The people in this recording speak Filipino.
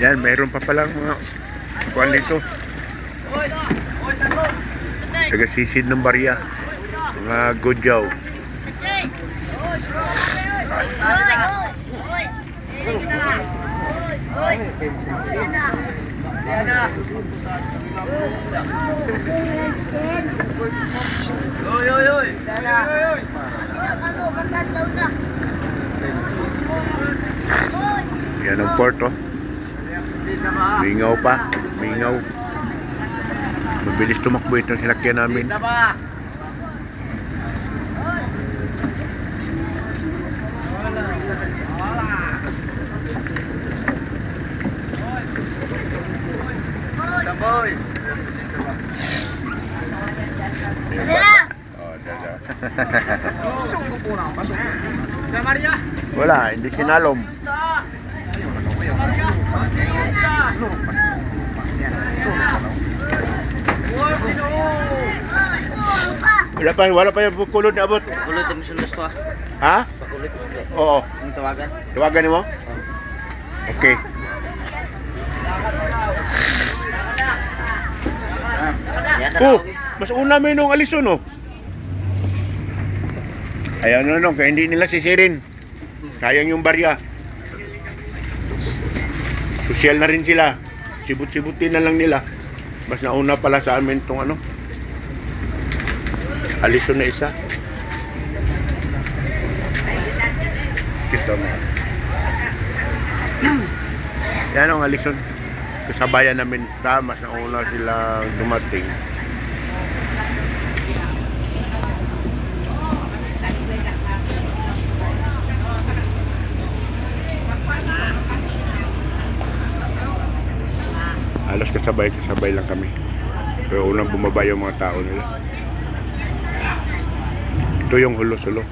Yan, mayroon pa palang mga kuwan dito. Taga-sisid ng barya. Mga Godyaw. Yan ang port, oh. Mingaw pa. Mingaw. Mabilis tumakbo itong sinakyan namin. Saboy. Oh, dada. Maria. Wala, hindi sinalom. Wala pa yung kulod na abot. Kulot din sunod ko. Ha? Pakulot. Oo. Ang tawagan. Tawagan mo? Okay. Oh, mas una mo nung alison, oh. Ayan na nung, kaya hindi nila sisirin. Sayang yung barya. Sosyal na rin sila. Sibut-sibutin na lang nila. Mas nauna pala sa amin itong ano. Alison na isa. Ito mo. Yan ang alison. Kasabayan namin. Mas nauna sila dumating. Halos kasabay lang kami. Pero unang bumaba yung mga tao nila. Ito yung hulo-sulo.